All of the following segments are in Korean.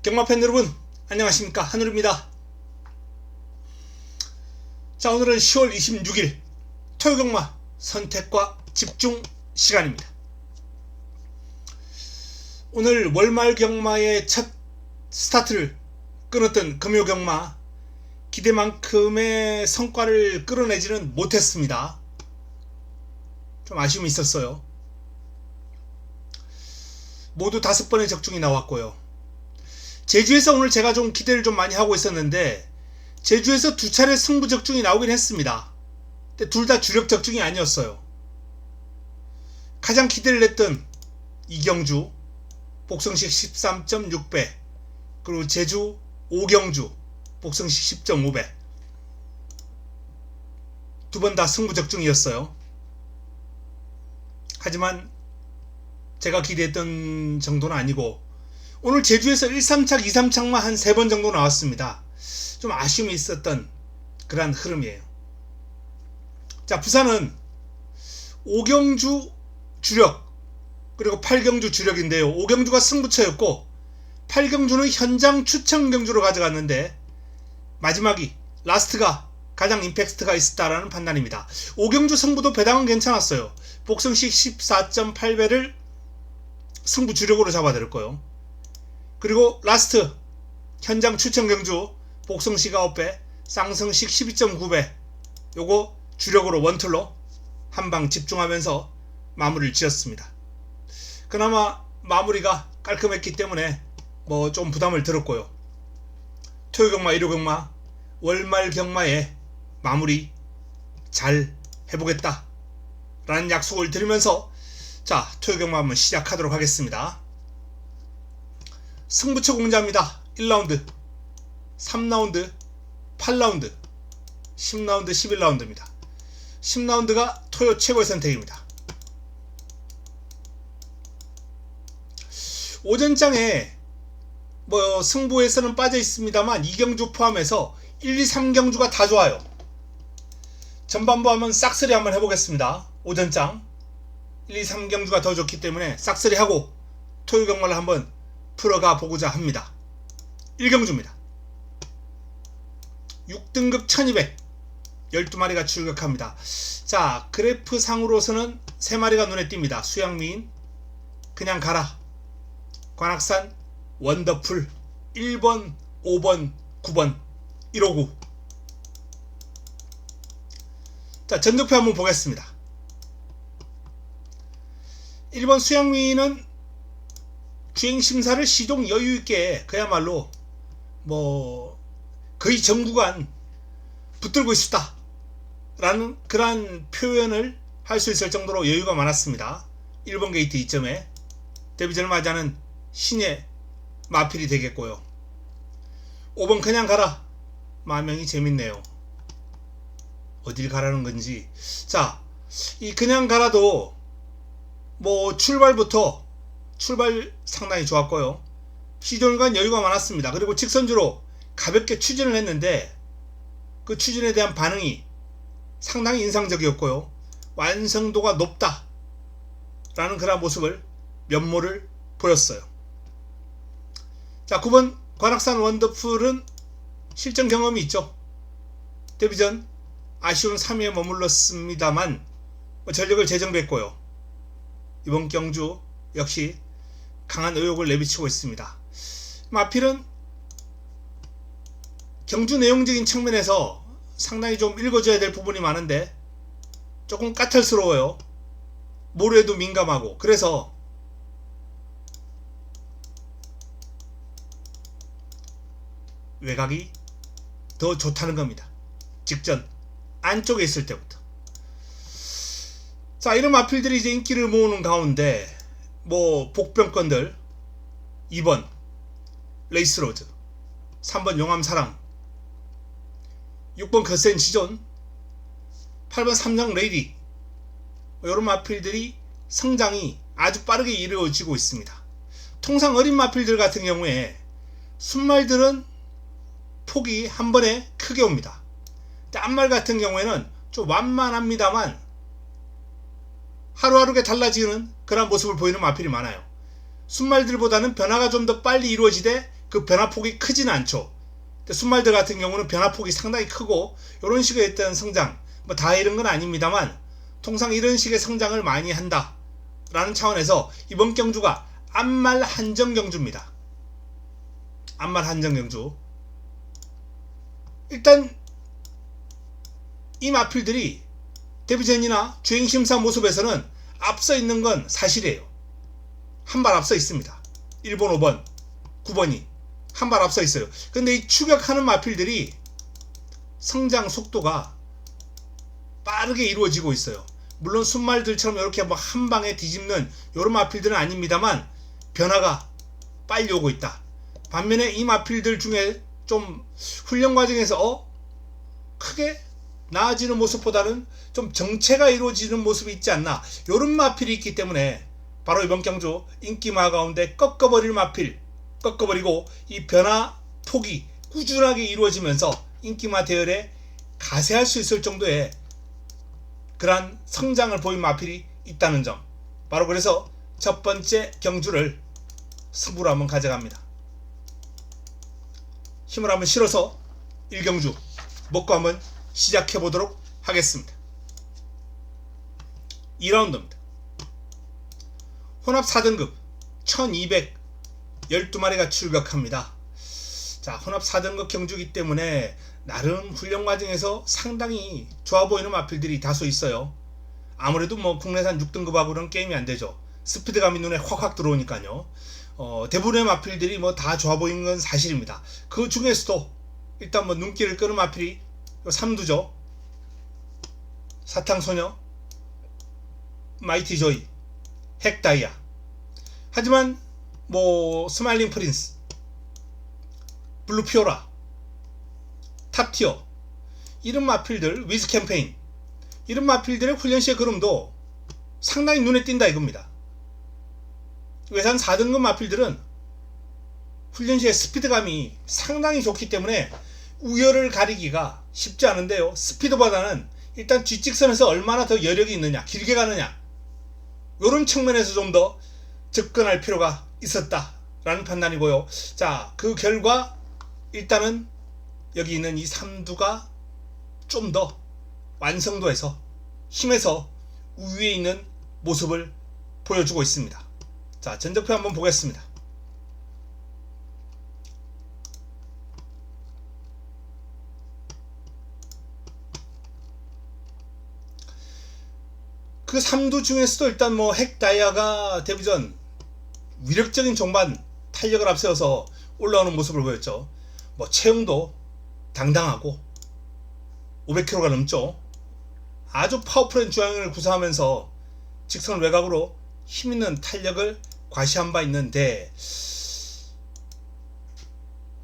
경마팬 여러분 안녕하십니까, 한우입니다. 자, 오늘은 10월 26일 토요경마 선택과 집중 시간입니다. 오늘 월말 경마의 첫 스타트를 끊었던 금요경마, 기대만큼의 성과를 끌어내지는 못했습니다. 좀 아쉬움이 있었어요. 모두 5번의 적중이 나왔고요. 제주에서 오늘 제가 좀 기대를 좀 많이 하고 있었는데 제주에서 2차례 승부 적중이 나오긴 했습니다. 근데 둘 다 주력 적중이 아니었어요. 가장 기대를 했던 이경주 복성식 13.6배, 그리고 제주 오경주 복성식 10.5배, 두 번 다 승부 적중이었어요. 하지만 제가 기대했던 정도는 아니고 오늘 제주에서 1, 3착, 2, 3착만 한 3번 정도 나왔습니다. 좀 아쉬움이 있었던 그런 흐름이에요. 자, 부산은 오경주 주력 그리고 8경주 주력인데요. 오경주가 승부처였고 8경주는 현장 추천 경주로 가져갔는데 마지막이 라스트가 가장 임팩트가 있었다라는 판단입니다. 오경주 승부도 배당은 괜찮았어요. 복성식 14.8배를 승부 주력으로 잡아들었고요. 그리고 라스트 현장 추천 경주 복성식 9배, 쌍성식 12.9배 요거 주력으로 원툴로 한방 집중하면서 마무리를 지었습니다. 그나마 마무리가 깔끔했기 때문에 뭐 좀 부담을 들었고요. 토요경마, 일요경마, 월말 경마에 마무리 잘 해보겠다 라는 약속을 드리면서 자, 토요경마 한번 시작하도록 하겠습니다. 승부처 공자입니다. 1라운드, 3라운드, 8라운드, 10라운드, 11라운드입니다. 10라운드가 토요 최고의 선택입니다. 오전장에 뭐 승부에서는 빠져 있습니다만 이경주 포함해서 1, 2, 3경주가 다 좋아요. 전반부 한번 싹쓸이 한번 해보겠습니다. 오전장 1, 2, 3경주가 더 좋기 때문에 싹쓸이 하고 토요경마를 한번 풀어가 보고자 합니다. 1경주입니다. 6등급 1200 12마리가 출격합니다. 자, 그래프 상으로서는 3마리가 눈에 띕니다. 수양미인, 그냥 가라, 관악산, 원더풀 1번, 5번, 9번, 159. 자, 전적표 한번 보겠습니다. 1번 수양미인은 주행심사를 시동 여유있게 그야말로 뭐 거의 전 구간 붙들고 있었다 라는 그러한 표현을 할 수 있을 정도로 여유가 많았습니다. 1번 게이트 2점에 데뷔전을 맞이하는 신의 마필이 되겠고요. 5번 그냥 가라, 마명이 재밌네요. 어딜 가라는 건지. 자, 이 그냥 가라도 뭐 출발 상당히 좋았고요. 시종일관 여유가 많았습니다. 그리고 직선주로 가볍게 추진을 했는데 그 추진에 대한 반응이 상당히 인상적이었고요. 완성도가 높다 라는 그런 모습을 면모를 보였어요. 자, 9번 관악산 원더풀은 실전 경험이 있죠. 데뷔전 아쉬운 3위에 머물렀습니다만 전력을 재정비했고요. 이번 경주 역시 강한 의욕을 내비치고 있습니다. 마필은 경주 내용적인 측면에서 상당히 좀 읽어줘야 될 부분이 많은데 조금 까탈스러워요. 모르에도 민감하고. 그래서 외곽이 더 좋다는 겁니다. 직전 안쪽에 있을 때부터. 자, 이런 마필들이 이제 인기를 모으는 가운데 뭐 복병권들 2번 레이스로즈, 3번 용암사랑, 6번 거센 지존, 8번 삼성 레이디, 이런 마필들이 성장이 아주 빠르게 이루어지고 있습니다. 통상 어린 마필들 같은 경우에 순말들은 폭이 한 번에 크게 옵니다. 딴말 같은 경우에는 좀 완만합니다만 하루하루게 달라지는 그런 모습을 보이는 마필이 많아요. 순말들보다는 변화가 좀 더 빨리 이루어지되 그 변화폭이 크지는 않죠. 순말들 같은 경우는 변화폭이 상당히 크고 이런 식의 어떤 성장, 뭐 다 이런 건 아닙니다만 통상 이런 식의 성장을 많이 한다 라는 차원에서 이번 경주가 암말 한정 경주입니다. 암말 한정 경주. 일단 이 마필들이 데뷔전이나 주행심사 모습에서는 앞서 있는 건 사실이에요. 한 발 앞서 있습니다. 1번, 5번, 9번이 한 발 앞서 있어요. 근데 이 추격하는 마필들이 성장 속도가 빠르게 이루어지고 있어요. 물론 순말들처럼 이렇게 뭐 한 방에 뒤집는 이런 마필들은 아닙니다만 변화가 빨리 오고 있다. 반면에 이 마필들 중에 좀 훈련 과정에서 크게 나아지는 모습보다는 좀 정체가 이루어지는 모습이 있지 않나, 이런 마필이 있기 때문에 바로 이번 경주 인기마 가운데 꺾어버릴 마필, 꺾어버리고 이 변화 폭이 꾸준하게 이루어지면서 인기마 대열에 가세할 수 있을 정도의 그러한 성장을 보인 마필이 있다는 점, 바로 그래서 첫 번째 경주를 승부로 한번 가져갑니다. 힘을 한번 실어서 1경주 먹고 한번 시작해 보도록 하겠습니다. 2라운드입니다. 혼합 4등급 1212마리가 출격합니다. 자, 혼합 4등급 경주이기 때문에 나름 훈련 과정에서 상당히 좋아 보이는 마필들이 다소 있어요. 아무래도 뭐 국내산 6등급하고는 게임이 안 되죠. 스피드감이 눈에 확확 들어오니까요. 대부분의 마필들이 뭐 다 좋아 보이는 건 사실입니다. 그 중에서도 일단 뭐 눈길을 끄는 마필이 3두죠. 사탕소녀, 마이티 조이, 핵다이아. 하지만 뭐 스마일링 프린스, 블루 피오라, 탑티어, 이런 마필들, 위즈 캠페인, 이런 마필들의 훈련 시의 그림도 상당히 눈에 띈다 이겁니다. 외산 4등급 마필들은 훈련 시의 스피드감이 상당히 좋기 때문에 우열을 가리기가 쉽지 않은데요. 스피드보다는 일단 뒷직선에서 얼마나 더 여력이 있느냐, 길게 가느냐, 이런 측면에서 좀 더 접근할 필요가 있었다라는 판단이고요. 자, 그 결과 일단은 여기 있는 이 3두가 좀 더 완성도에서, 힘에서 우위에 있는 모습을 보여주고 있습니다. 자, 전적표 한번 보겠습니다. 그 3두 중에서도 일단 뭐 핵다이아가 데뷔전 위력적인 종반 탄력을 앞세워서 올라오는 모습을 보였죠. 뭐 체형도 당당하고 500kg가 넘죠. 아주 파워풀한 주행을 구사하면서 직선 외곽으로 힘있는 탄력을 과시한 바 있는데,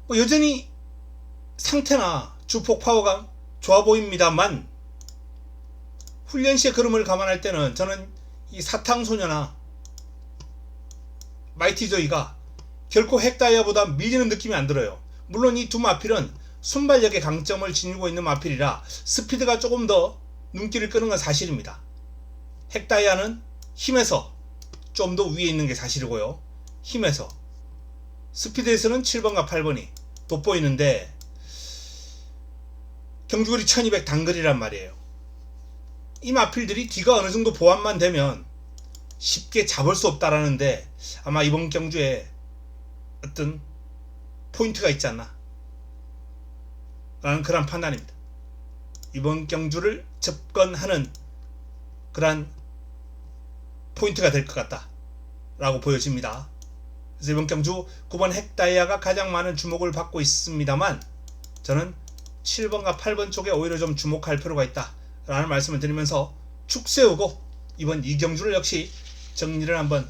뭐 여전히 상태나 주폭 파워가 좋아 보입니다만 훈련 시의 그림을 감안할 때는 저는 이 사탕소녀나 마이티 조이가 결코 핵다이아보다 밀리는 느낌이 안 들어요. 물론 이 두 마필은 순발력의 강점을 지니고 있는 마필이라 스피드가 조금 더 눈길을 끄는 건 사실입니다. 핵다이아는 힘에서 좀 더 위에 있는 게 사실이고요. 힘에서, 스피드에서는 7번과 8번이 돋보이는데 경주거리 1200 단거리란 말이에요. 이 마필들이 뒤가 어느 정도 보완만 되면 쉽게 잡을 수 없다라는데 아마 이번 경주에 어떤 포인트가 있지 않나 라는 그런 판단입니다. 이번 경주를 접근하는 그런 포인트가 될 것 같다 라고 보여집니다. 그래서 이번 경주 9번 핵다이아가 가장 많은 주목을 받고 있습니다만 저는 7번과 8번 쪽에 오히려 좀 주목할 필요가 있다 라는 말씀을 드리면서 축 세우고 이번 2경주를 역시 정리를 한번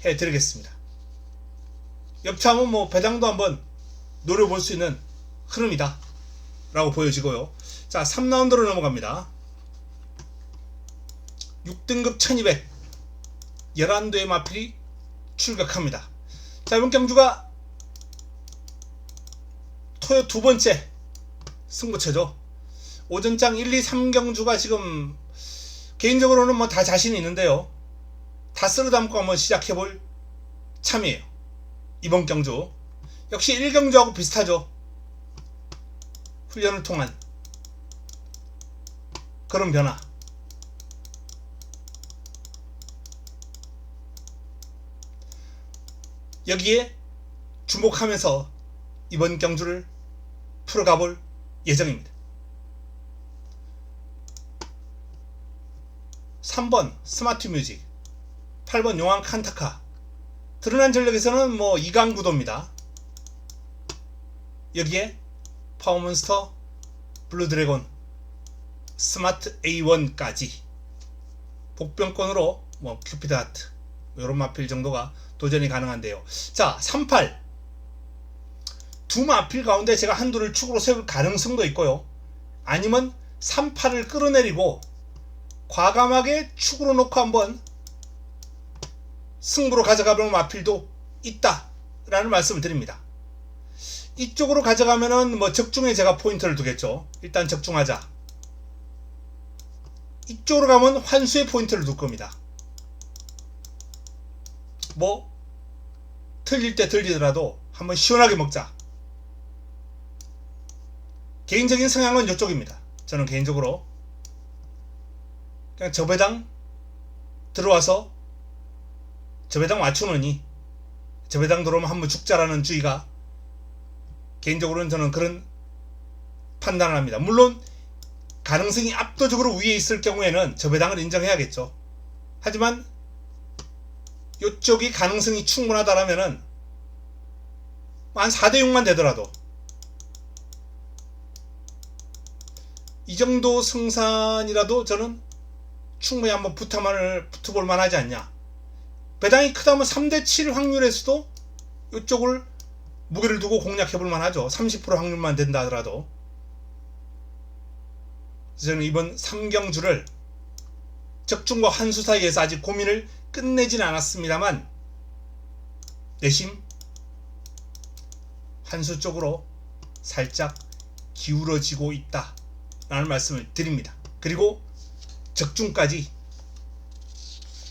해드리겠습니다. 역차하면 뭐 배당도 한번 노려볼 수 있는 흐름이다 라고 보여지고요. 자, 3라운드로 넘어갑니다. 6등급 1200 11대의 마필이 출격합니다. 자, 이번 경주가 토요 두 번째 승부처죠. 오전장 1, 2, 3경주가 지금 개인적으로는 뭐 다 자신이 있는데요. 다 쓸어담고 한번 시작해볼 참이에요. 이번 경주 역시 1경주하고 비슷하죠. 훈련을 통한 그런 변화. 여기에 주목하면서 이번 경주를 풀어가볼 예정입니다. 3번 스마트 뮤직, 8번 용왕 칸타카. 드러난 전력에서는 뭐 2강 구도입니다. 여기에 파워몬스터, 블루드래곤, 스마트 A1까지 복병권으로 뭐 큐피드 하트 요런 마필 정도가 도전이 가능한데요. 자, 38 두 마필 가운데 제가 한두를 축으로 세울 가능성도 있고요. 아니면 38을 끌어내리고 과감하게 축으로 놓고 한번 승부로 가져가볼 마필도 있다 라는 말씀을 드립니다. 이쪽으로 가져가면은 뭐 적중에 제가 포인트를 두겠죠. 일단 적중하자. 이쪽으로 가면 환수에 포인트를 둘 겁니다. 뭐 틀릴 때 틀리더라도 한번 시원하게 먹자. 개인적인 성향은 이쪽입니다. 저는 개인적으로 그냥 저배당 들어와서 저배당 맞추느니 저배당 들어오면 한번 죽자라는 주의가 개인적으로는 저는 그런 판단을 합니다. 물론 가능성이 압도적으로 위에 있을 경우에는 저배당을 인정해야겠죠. 하지만 이쪽이 가능성이 충분하다라면은 한 4대6만 되더라도 이 정도 승산이라도 저는 충분히 한번 붙어볼 만하지 않냐. 배당이 크다면 3대7 확률에서도 이쪽을 무게를 두고 공략해볼 만하죠. 30% 확률만 된다 하더라도. 저는 이번 3경주를 적중과 환수 사이에서 아직 고민을 끝내진 않았습니다만 내심 환수 쪽으로 살짝 기울어지고 있다 라는 말씀을 드립니다. 그리고 적중까지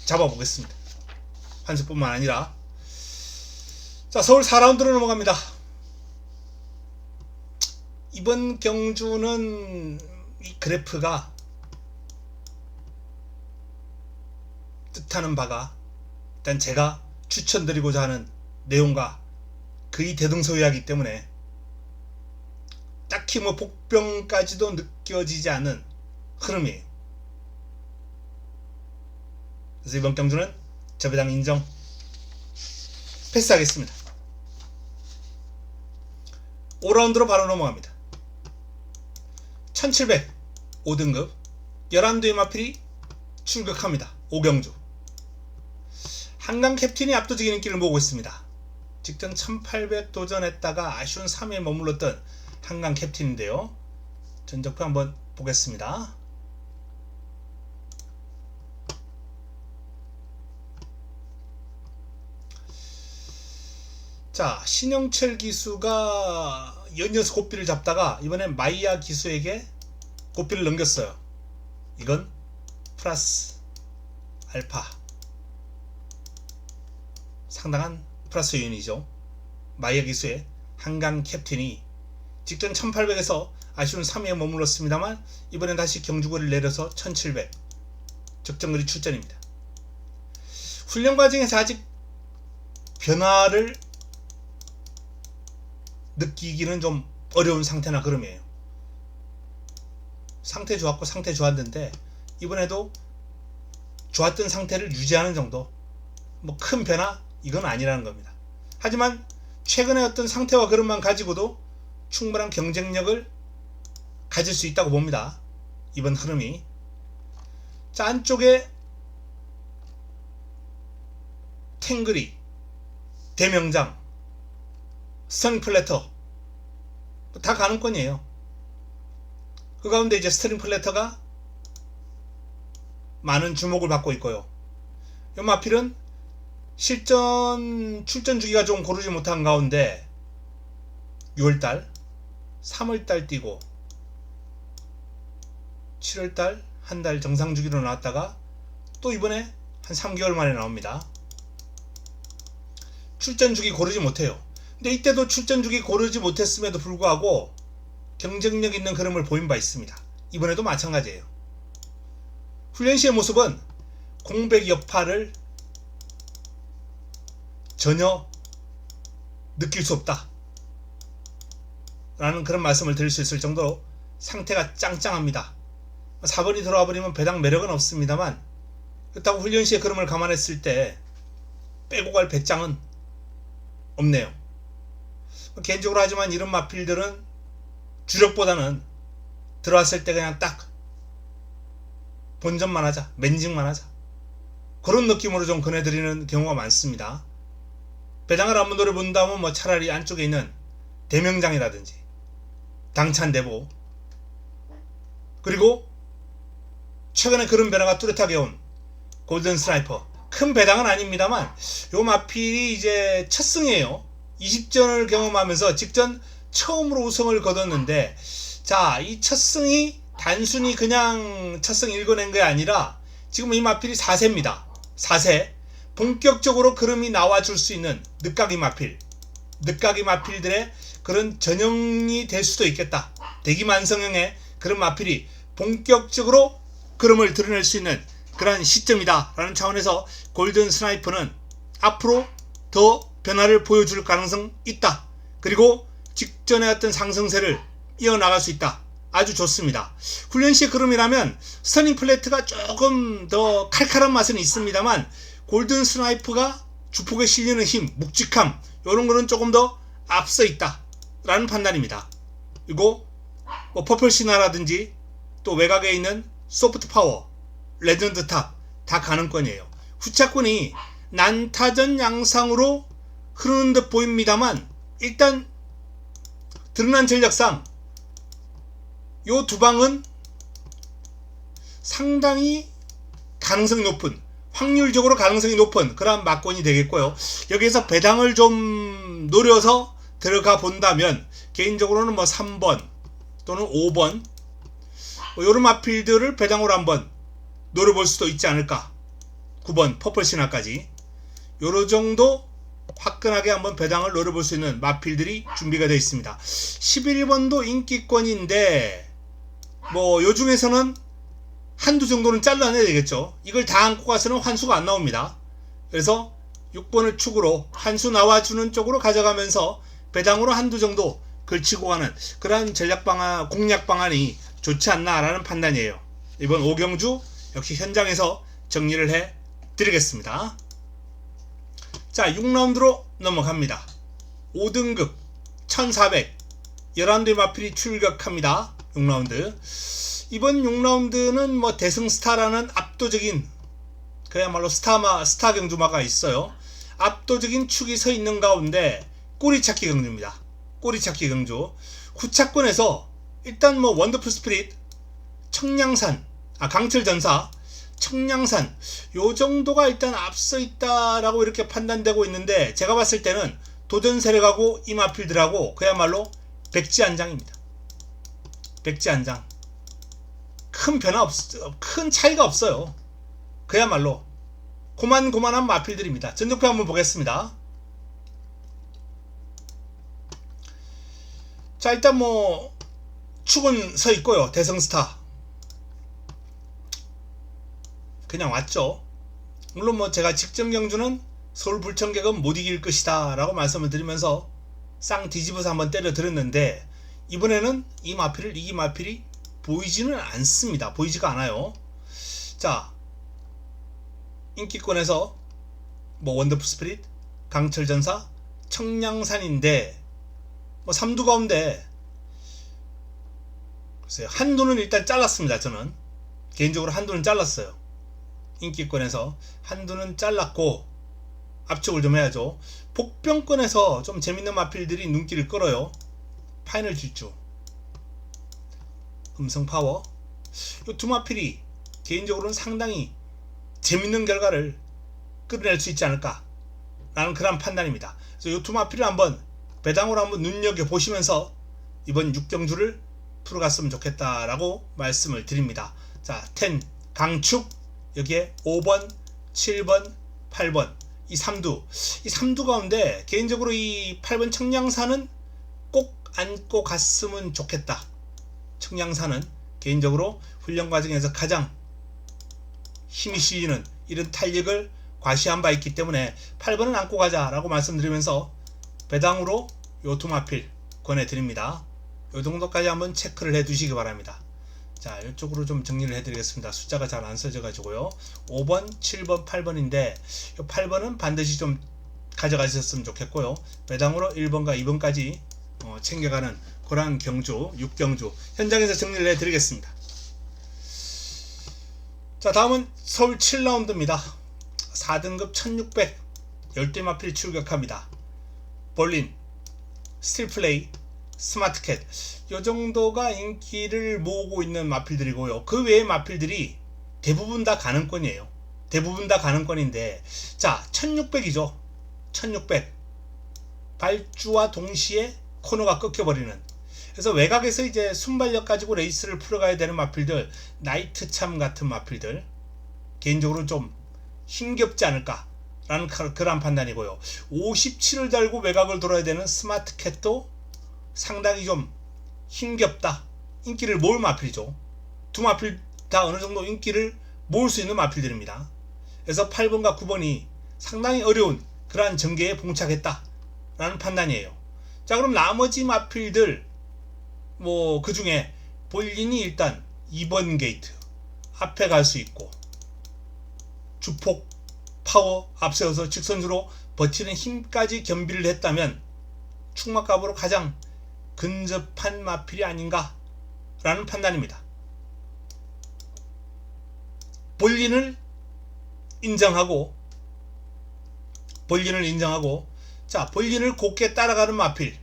잡아보겠습니다. 환수뿐만 아니라. 자, 서울 4라운드로 넘어갑니다. 이번 경주는 이 그래프가 뜻하는 바가 일단 제가 추천드리고자 하는 내용과 거의 대등소이하기 때문에 딱히 뭐 복병까지도 느껴지지 않는 흐름이에요. 그래서 이번 경주는 저배당 인정 패스하겠습니다. 5라운드로 바로 넘어갑니다. 1700 5등급 11두의 마필이 출격합니다. 5경주 한강 캡틴이 압도적인 인기를 모으고 있습니다. 직전 1800 도전했다가 아쉬운 3위에 머물렀던 한강 캡틴인데요. 전적표 한번 보겠습니다. 자, 신영철 기수가 연이어서 고삐를 잡다가 이번엔 마이야 기수에게 고삐를 넘겼어요. 이건 플러스 알파 상당한 플러스 요인이죠. 마이야 기수의 한강 캡틴이 직전 1800에서 아쉬운 3위에 머물렀습니다만 이번엔 다시 경주거리를 내려서 1700 적정거리 출전입니다. 훈련 과정에서 아직 변화를 느끼기는 좀 어려운 상태나 그름이에요. 상태 좋았고 상태 좋았는데 이번에도 좋았던 상태를 유지하는 정도, 뭐 큰 변화 이건 아니라는 겁니다. 하지만 최근의 어떤 상태와 그름만 가지고도 충분한 경쟁력을 가질 수 있다고 봅니다. 이번 흐름이. 자, 안쪽에 탱그리, 대명장, 스트링 플래터 다 가능권이에요. 그 가운데 이제 스트링 플래터가 많은 주목을 받고 있고요. 이 마필은 출전 주기가 좀 고르지 못한 가운데 6월달, 3월달 뛰고 7월달 한 달 정상 주기로 나왔다가 또 이번에 한 3개월 만에 나옵니다. 출전 주기 고르지 못해요. 근데 이때도 출전주기 고르지 못했음에도 불구하고 경쟁력 있는 흐름을 보인 바 있습니다. 이번에도 마찬가지예요. 훈련 시의 모습은 공백 여파를 전혀 느낄 수 없다 라는 그런 말씀을 드릴 수 있을 정도로 상태가 짱짱합니다. 4번이 들어와 버리면 배당 매력은 없습니다만, 그렇다고 훈련 시의 흐름을 감안했을 때 빼고 갈 배짱은 없네요. 개인적으로 하지만 이런 마필들은 주력보다는 들어왔을 때 그냥 딱 본전만 하자, 맨징만 하자, 그런 느낌으로 좀 권해드리는 경우가 많습니다. 배당을 한번 노려본다면 뭐 차라리 안쪽에 있는 대명장이라든지 당찬대보, 그리고 최근에 그런 변화가 뚜렷하게 온 골든 스나이퍼, 큰 배당은 아닙니다만 요 마필이 이제 첫 승이에요. 20전을 경험하면서 직전 처음으로 우승을 거뒀는데, 자, 이 첫 승이 단순히 그냥 첫 승 읽어낸 게 아니라 지금 이 마필이 4세입니다. 4세. 본격적으로 그름이 나와줄 수 있는 늦가기 마필, 늦가기 마필들의 그런 전형이 될 수도 있겠다. 대기만성형의 그런 마필이 본격적으로 그름을 드러낼 수 있는 그런 시점이다 라는 차원에서 골든 스나이퍼는 앞으로 더 변화를 보여줄 가능성 있다. 그리고 직전에 어떤 상승세를 이어나갈 수 있다. 아주 좋습니다. 훈련 시의 그름이라면 스터닝 플래트가 조금 더 칼칼한 맛은 있습니다만, 골든 스나이퍼가 주폭에 실리는 힘, 묵직함, 이런 거는 조금 더 앞서 있다 라는 판단입니다. 그리고 뭐 퍼플 시나라든지 또 외곽에 있는 소프트 파워, 레전드 탑 다 가능권이에요. 후차권이 난타전 양상으로 흐르는 듯 보입니다만, 일단 드러난 전략상 요 두 방은 상당히 가능성이 높은, 확률적으로 가능성이 높은 그러한 막권이 되겠고요. 여기에서 배당을 좀 노려서 들어가 본다면 개인적으로는 뭐 3번 또는 5번 뭐 요런 마필들을 배당으로 한번 노려볼 수도 있지 않을까. 9번 퍼플 신화까지 요런 정도 화끈하게 한번 배당을 노려볼 수 있는 마필들이 준비가 되어 있습니다. 11번도 인기권인데 뭐 요 중에서는 한두 정도는 잘라내야 되겠죠. 이걸 다 안고 가서는 환수가 안 나옵니다. 그래서 6번을 축으로 환수 나와주는 쪽으로 가져가면서 배당으로 한두 정도 걸치고 가는 그러한 전략 방안, 공략 방안이 좋지 않나라는 판단이에요. 이번 오경주 역시 현장에서 정리를 해 드리겠습니다. 자, 6라운드로 넘어갑니다. 5등급 1400 11대 마필이 출격합니다. 6라운드. 이번 6라운드는 뭐 대승스타라는 압도적인, 그야말로 스타 경주마가 있어요. 압도적인 축이 서 있는 가운데 꼬리찾기 경주입니다. 꼬리찾기 경주. 후차권에서 일단 뭐 원더풀 스피릿, 청량산, 강철전사, 청량산 요 정도가 일단 앞서 있다라고 이렇게 판단되고 있는데, 제가 봤을 때는 도전 세력하고 이 마필들하고 그야말로 백지안장입니다. 백지안장. 큰 차이가 없어요. 그야말로 고만고만한 마필들입니다. 전적표 한번 보겠습니다. 자, 일단 뭐 축은 서 있고요. 대성스타 그냥 왔죠. 물론 뭐 제가 직전 경주는 서울 불청객은 못 이길 것이다 라고 말씀을 드리면서 쌍 뒤집어서 한번 때려 드렸는데, 이번에는 이 마필을 이기 마필이 보이지는 않습니다. 보이지가 않아요. 자, 인기권에서 뭐 원더풀 스피릿, 강철전사, 청량산인데 뭐 3두 가운데 글쎄요, 한두는 일단 잘랐습니다. 저는 개인적으로 한두는 잘랐어요. 인기권에서 한두는 잘랐고 압축을 좀 해야죠. 복병권에서 좀 재밌는 마필들이 눈길을 끌어요. 파이널 질주, 금성파워, 이 두 마필이 개인적으로는 상당히 재밌는 결과를 끌어낼 수 있지 않을까 라는 그런 판단입니다. 그래서 이 두 마필을 한번 배당으로 한번 눈여겨보시면서 이번 6경주를 풀어갔으면 좋겠다라고 말씀을 드립니다. 자, 10 강축, 여기에 5번, 7번, 8번 이 삼두 가운데 개인적으로 이 8번 청량산은 꼭 안고 갔으면 좋겠다. 청량산은 개인적으로 훈련 과정에서 가장 힘이 실리는 이런 탄력을 과시한 바 있기 때문에 8번은 안고 가자라고 말씀드리면서 배당으로 요 두 마필 권해드립니다. 요 정도까지 한번 체크를 해 두시기 바랍니다. 자, 이쪽으로 좀 정리를 해 드리겠습니다. 숫자가 잘 안 써져 가지고요. 5번, 7번, 8번인데 요 8번은 반드시 좀 가져가셨으면 좋겠고요. 배당으로 1번과 2번까지 챙겨가는 그러한 경주, 6경주 현장에서 정리를 해 드리겠습니다. 자, 다음은 서울 7라운드입니다. 4등급 1600 열대 마필 출격합니다. 볼린, 스틸플레이, 스마트캣 요 정도가 인기를 모으고 있는 마필들이고요. 그 외의 마필들이 대부분 다 가능권이에요. 대부분 다 가능권인데, 자, 1600이죠. 1600 발주와 동시에 코너가 꺾여버리는, 그래서 외곽에서 이제 순발력 가지고 레이스를 풀어가야 되는 마필들, 나이트참 같은 마필들 개인적으로 좀 힘겹지 않을까 라는 그런 판단이고요. 57을 달고 외곽을 돌아야 되는 스마트캣도 상당히 좀 힘겹다. 인기를 모을 마필이죠. 두 마필 다 어느 정도 인기를 모을 수 있는 마필들입니다. 그래서 8번과 9번이 상당히 어려운 그러한 전개에 봉착했다 라는 판단이에요. 자, 그럼 나머지 마필들 그 중에 볼린이 일단 2번 게이트 앞에 갈 수 있고, 주폭 파워 앞세워서 직선주로 버티는 힘까지 겸비를 했다면 충막갑으로 가장 근접한 마필이 아닌가 라는 판단입니다. 볼린을 인정하고, 자, 볼린을 곱게 따라가는 마필,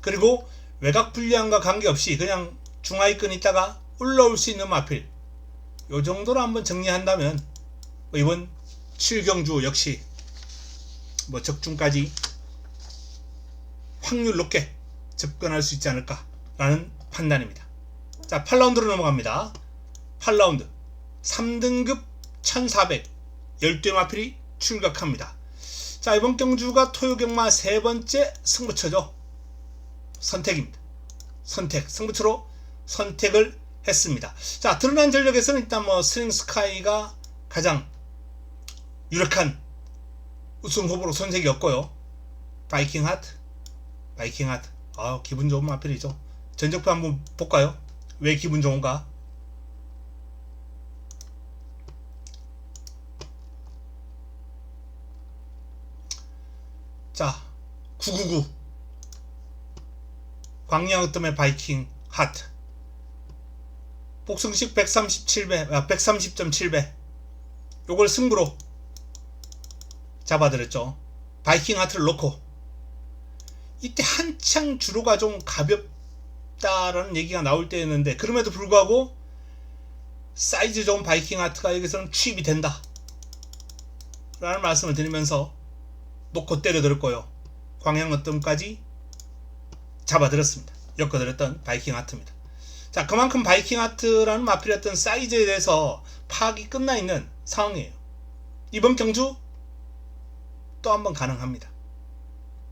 그리고 외곽 불리함과 관계없이 그냥 중하위권 있다가 올라올 수 있는 마필, 요 정도로 한번 정리한다면 이번 7경주 역시 적중까지 확률 높게 접근할 수 있지 않을까 라는 판단입니다. 자, 8라운드로 넘어갑니다. 8라운드 3등급 1400 열대 마필이 출격합니다. 자, 이번 경주가 토요경마 세 번째 승부처죠. 선택입니다. 승부처로 선택을 했습니다. 자, 드러난 전력에서는 일단 스링스카이가 가장 유력한 우승 후보로 손색이었고요. 바이킹 하트. 기분 좋은 마필이죠. 전적표 한번 볼까요? 왜 기분 좋은가? 자, 999 광양으뜸의 바이킹 하트, 복승식 130.7배 요걸 승부로 잡아드렸죠. 바이킹 하트를 놓고 이때 한창 주로가 좀 가볍다라는 얘기가 나올 때였는데, 그럼에도 불구하고 사이즈 좋은 바이킹 하트가 여기서는 취입이 된다 라는 말씀을 드리면서 놓고 때려들었고요. 광양어뜸까지 잡아들었습니다. 엮어드렸던 바이킹 하트입니다. 자, 그만큼 바이킹 하트라는 마필의 어떤 사이즈에 대해서 파악이 끝나 있는 상황이에요. 이번 경주 또 한번 가능합니다.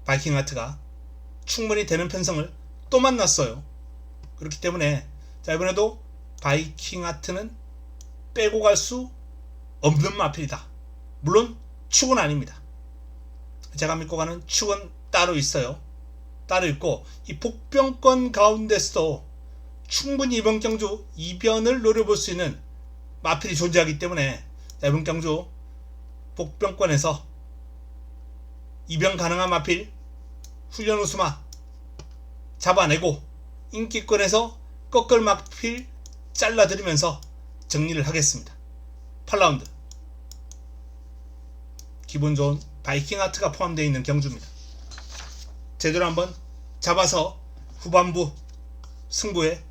바이킹 하트가 충분히 되는 편성을 또 만났어요. 그렇기 때문에 자, 이번에도 바이킹 하트는 빼고 갈 수 없는 마필이다. 물론 축은 아닙니다. 제가 믿고 가는 축은 따로 있어요. 따로 있고, 이 복병권 가운데서도 충분히 이번 경주 이변을 노려볼 수 있는 마필이 존재하기 때문에 이번 경주 복병권에서 이변 가능한 마필 훈련 우수마 잡아내고, 인기권에서 꺾을 마필 잘라드리면서 정리를 하겠습니다. 8라운드 기분 좋은 바이킹 하트가 포함되어 있는 경주입니다. 제대로 한번 잡아서 후반부 승부에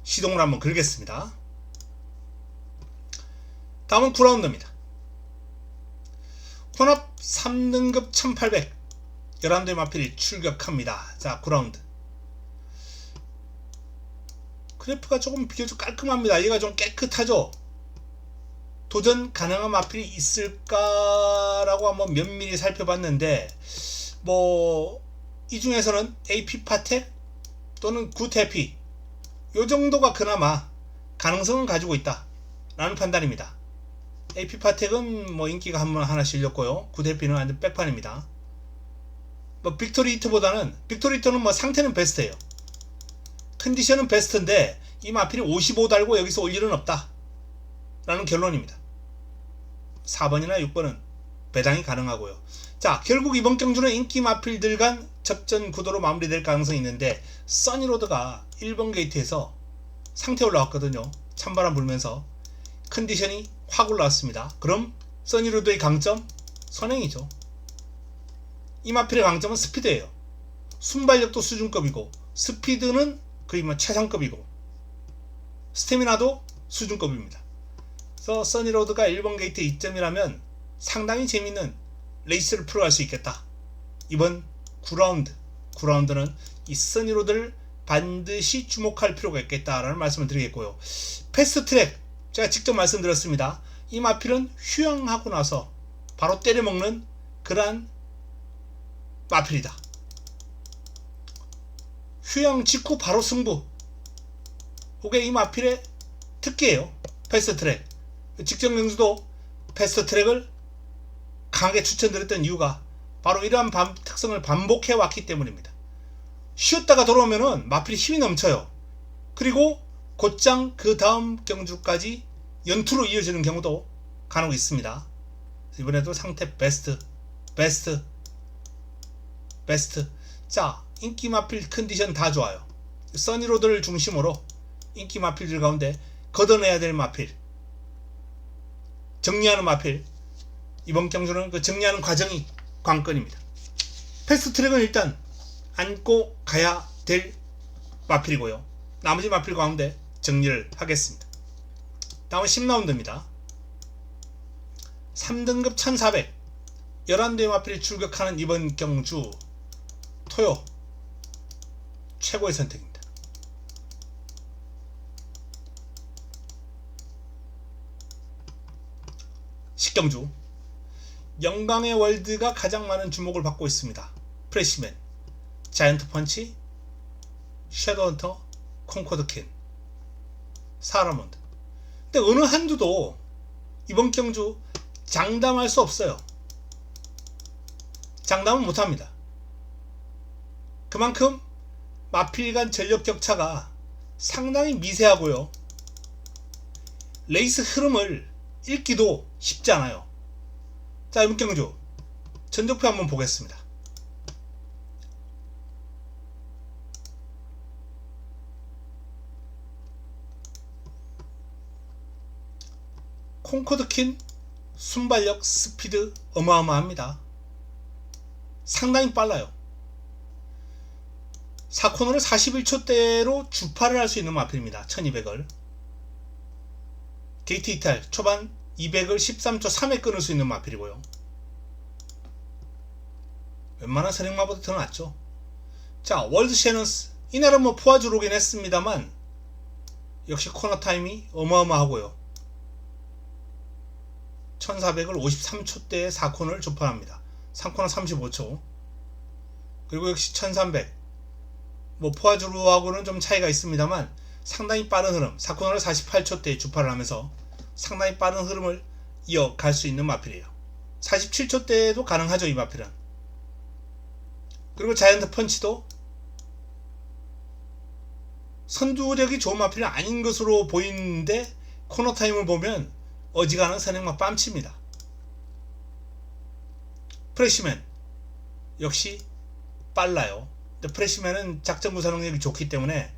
시동을 한번 걸겠습니다. 다음은 9라운드입니다. 혼합 3등급 1800 11대 마필이 출격합니다. 자, 9라운드 그래프가 조금 비교적 깔끔합니다. 얘가 좀 깨끗하죠. 도전 가능한 마필이 있을까라고 한번 면밀히 살펴봤는데 이 중에서는 AP 파텍 또는 굿해피 요 정도가 그나마 가능성은 가지고 있다 라는 판단입니다. AP 파텍은 인기가 하나 실렸고요. 굿해피는 완전 백판입니다. 빅토리 히트보다는 빅토리 히트는 상태는 베스트예요. 컨디션은 베스트인데 이 마필이 55 달고 여기서 올 일은 없다 라는 결론입니다. 4번이나 6번은 배당이 가능하고요. 자, 결국 이번 경주는 인기 마필들 간 접전 구도로 마무리될 가능성이 있는데 써니로드가 1번 게이트에서 상태 올라왔거든요. 찬바람 불면서 컨디션이 확 올라왔습니다. 그럼 써니로드의 강점? 선행이죠. 이 마필의 강점은 스피드예요. 순발력도 수준급이고 스피드는 거의 최상급이고 스태미나도 수준급입니다. 그래서 써니로드가 1번 게이트 2점이라면 상당히 재밌는 레이스를 풀어갈 수 있겠다. 이번 9라운드는 이 써니로드를 반드시 주목할 필요가 있겠다라는 말씀을 드리겠고요. 패스트트랙 제가 직접 말씀드렸습니다. 이 마필은 휴양하고 나서 바로 때려먹는 그러한 마필이다. 휴양 직후 바로 승부. 그게 이 마필의 특기예요. 패스트트랙. 직전 경주도 패스트트랙을 강하게 추천드렸던 이유가 바로 이러한 특성을 반복해 왔기 때문입니다. 쉬었다가 돌아오면은 마필이 힘이 넘쳐요. 그리고 곧장 그 다음 경주까지 연투로 이어지는 경우도 간혹 있습니다. 이번에도 상태 베스트. 자, 인기 마필 컨디션 다 좋아요. 써니로드를 중심으로 인기 마필들 가운데 걷어내야 될 마필, 정리하는 마필, 이번 경주는 그 정리하는 과정이 관건입니다. 패스트트랙은 일단 안고 가야 될 마필이고요. 나머지 마필 가운데 정리를 하겠습니다. 다음은 10라운드입니다. 3등급 1400 11대의 마필이 출격하는 이번 경주 토요 최고의 선택입니다. 식경주 영광의 월드가 가장 많은 주목을 받고 있습니다. 프레시맨, 자이언트 펀치, 섀도우헌터, 콩코드킨, 사라몬드. 근데 어느 한두도 이번 경주 장담할 수 없어요. 장담은 못합니다. 그만큼 마필 간 전력 격차가 상당히 미세하고요. 레이스 흐름을 읽기도 쉽지 않아요. 자, 이번 경주 전적표 한번 보겠습니다. 콩코드킨 순발력 스피드 어마어마합니다. 상당히 빨라요. 4코너를 41초대로 주파를 할 수 있는 마필입니다. 1200을 게이트 이탈 초반 200을 13초 3에 끊을 수 있는 마필이고요. 웬만한 선행마보다 더 낫죠. 자, 월드 셰넌스 이날은 포화주로긴 했습니다만 역시 코너 타임이 어마어마하고요. 1400을 53초대에 4코너를 주파합니다. 3코너 35초. 그리고 역시 1300 포화주로하고는 좀 차이가 있습니다만 상당히 빠른 흐름, 4코너를 48초대에 주파를 하면서 상당히 빠른 흐름을 이어갈 수 있는 마필이에요. 47초대에도 가능하죠, 이 마필은. 그리고 자이언트 펀치도 선두력이 좋은 마필은 아닌 것으로 보이는데 코너 타임을 보면 어지간한 선행마 뺨칩니다. 프레시맨 역시 빨라요. 근데 프레시맨은 작전 구사 능력이 좋기 때문에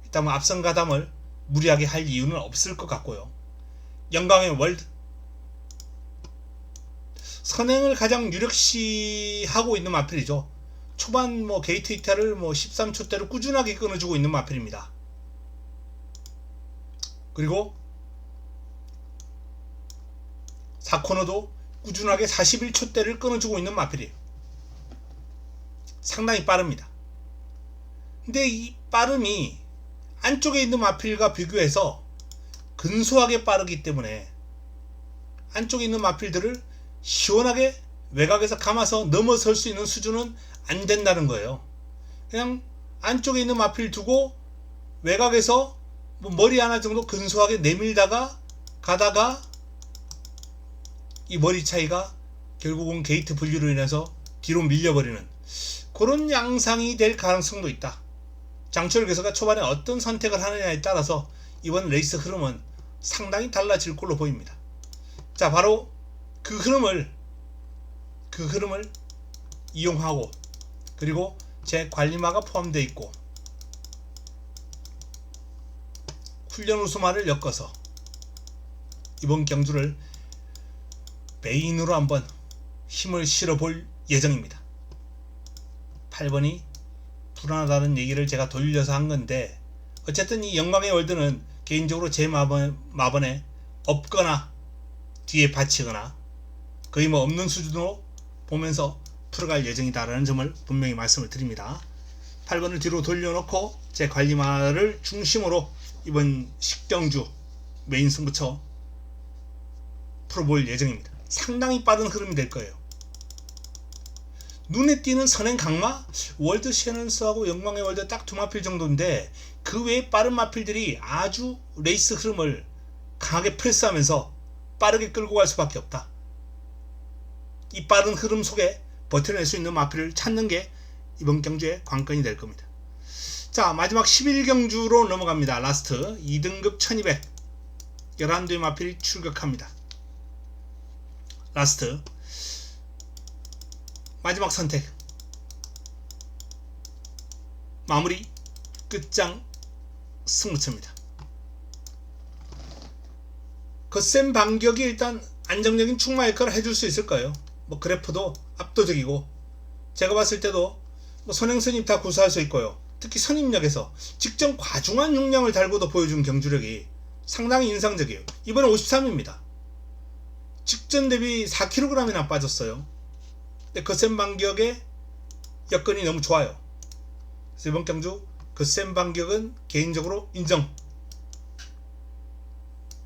일단 앞선 가담을 무리하게 할 이유는 없을 것 같고요. 영광의 월드 선행을 가장 유력시하고 있는 마필이죠. 초반 게이트 이탈을 13초대로 꾸준하게 끊어주고 있는 마필입니다. 그리고 4코너도 꾸준하게 41초대를 끊어주고 있는 마필이에요. 상당히 빠릅니다. 근데 이 빠름이 안쪽에 있는 마필과 비교해서 근소하게 빠르기 때문에 안쪽에 있는 마필들을 시원하게 외곽에서 감아서 넘어설 수 있는 수준은 안 된다는 거예요. 그냥 안쪽에 있는 마필 두고 외곽에서 뭐 머리 하나 정도 근소하게 내밀다가 가다가 이 머리 차이가 결국은 게이트 분리로 인해서 뒤로 밀려버리는 그런 양상이 될 가능성도 있다. 장철 교수가 초반에 어떤 선택을 하느냐에 따라서 이번 레이스 흐름은 상당히 달라질 걸로 보입니다. 자, 바로 그 흐름을 이용하고, 그리고 제 관리마가 포함되어 있고 훈련 우수마를 엮어서 이번 경주를 메인으로 한번 힘을 실어볼 예정입니다. 8번이 불안하다는 얘기를 제가 돌려서 한 건데, 어쨌든 이 영광의 월드는 개인적으로 제 마번에 없거나 뒤에 받치거나 거의 뭐 없는 수준으로 보면서 풀어갈 예정이다라는 점을 분명히 말씀을 드립니다. 8번을 뒤로 돌려놓고 제 관리마를 중심으로 이번 식경주 메인 승부처 풀어볼 예정입니다. 상당히 빠른 흐름이 될 거예요. 눈에 띄는 선행 강마? 월드 셰넌스하고 영광의 월드 딱 두 마필 정도인데, 그 외에 빠른 마필들이 아주 레이스 흐름을 강하게 프레스하면서 빠르게 끌고 갈 수밖에 없다. 이 빠른 흐름 속에 버텨낼 수 있는 마필을 찾는 게 이번 경주의 관건이 될 겁니다. 자, 마지막 11경주로 넘어갑니다. 라스트 2등급 1200 11대의 마필이 출격합니다. 라스트 마지막 선택, 마무리 끝장 승부처입니다. 거센 반격이 일단 안정적인 충마 역할을 해줄 수 있을 거예요. 뭐 그래프도 압도적이고, 제가 봤을 때도 뭐 선행선임 다 구사할 수 있고요. 특히 선임력에서 직전 과중한 용량을 달고도 보여준 경주력이 상당히 인상적이에요. 이번에 53입니다. 직전 대비 4kg이나 빠졌어요. 근데 거센 반격의 여건이 너무 좋아요. 그래서 이번 경주 거센 반격은 개인적으로 인정.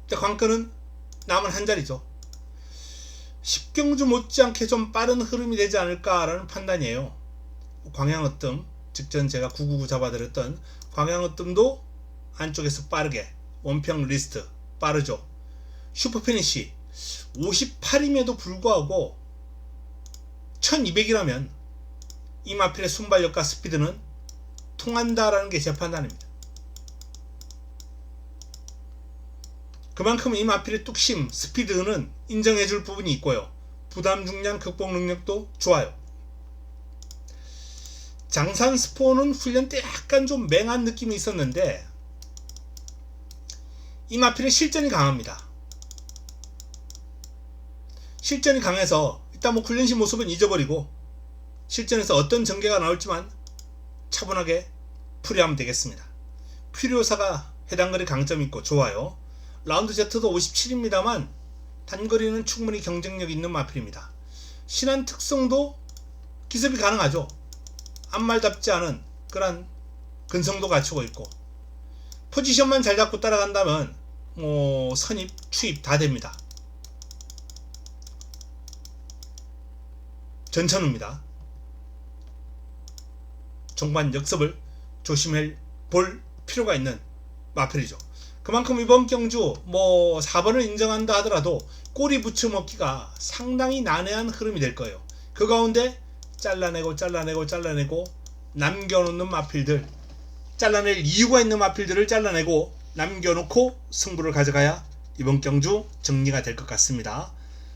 근데 관건은 남은 한 자리죠. 10경주 못지않게 좀 빠른 흐름이 되지 않을까라는 판단이에요. 광양어뜸, 직전 제가 999 잡아드렸던 광양어뜸도 안쪽에서 빠르게 원평 리스트 빠르죠. 슈퍼피니시 58임에도 불구하고 1200이라면 이 마필의 순발력과 스피드는 통한다라는 게 제 판단입니다. 그만큼 이 마필의 뚝심, 스피드는 인정해줄 부분이 있고요. 부담 중량 극복 능력도 좋아요. 장산 스포는 훈련 때 약간 좀 맹한 느낌이 있었는데, 이 마필의 실전이 강합니다. 실전이 강해서 일단 뭐 훈련시 모습은 잊어버리고 실전에서 어떤 전개가 나올지만 차분하게 풀이하면 되겠습니다. 퓨리오사가 해당거리 강점이 있고 좋아요. 라운드 Z도 57입니다만 단거리는 충분히 경쟁력 있는 마필입니다. 신한 특성도 기습이 가능하죠. 앞말답지 않은 그런 근성도 갖추고 있고, 포지션만 잘 잡고 따라간다면 뭐 선입, 추입 다 됩니다. 전천후입니다. 종반 역습을 조심해 볼 필요가 있는 마필이죠. 그만큼 이번 경주 뭐 4번을 인정한다 하더라도 꼬리 붙여먹기가 상당히 난해한 흐름이 될 거예요. 그 가운데 잘라내고 남겨놓는 마필들, 잘라낼 이유가 있는 마필들을 잘라내고 남겨놓고 승부를 가져가야 이번 경주 정리가 될 것 같습니다.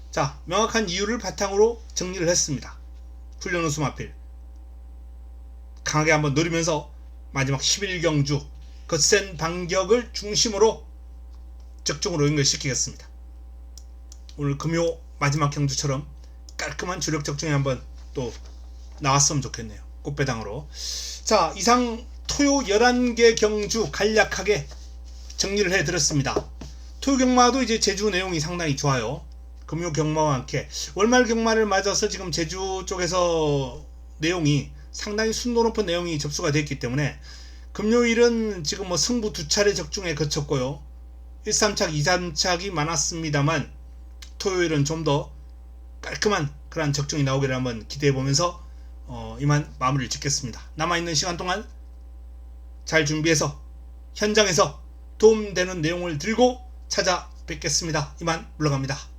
자, 명확한 이유를 바탕으로 정리를 했습니다. 훈련 우수 마필 강하게 한번 노리면서 마지막 11경주 거센 반격을 중심으로 적중으로 연결시키겠습니다. 오늘 금요 마지막 경주처럼 깔끔한 주력 적중이 한번 또 나왔으면 좋겠네요. 꽃배당으로. 자, 이상 토요 11개 경주 간략하게 정리를 해드렸습니다. 토요 경마도 이제 제주 내용이 상당히 좋아요. 금요 경마와 함께 월말 경마를 맞아서 지금 제주 쪽에서 내용이 상당히 순도 높은 내용이 접수가 됐기 때문에 금요일은 지금 뭐 승부 2차례 적중에 거쳤고요. 1, 3착, 2, 3착이 많았습니다만 토요일은 좀 더 깔끔한 그런 적중이 나오기를 한번 기대해 보면서 이만 마무리를 짓겠습니다. 남아있는 시간 동안 잘 준비해서 현장에서 도움되는 내용을 들고 찾아뵙겠습니다. 이만 물러갑니다.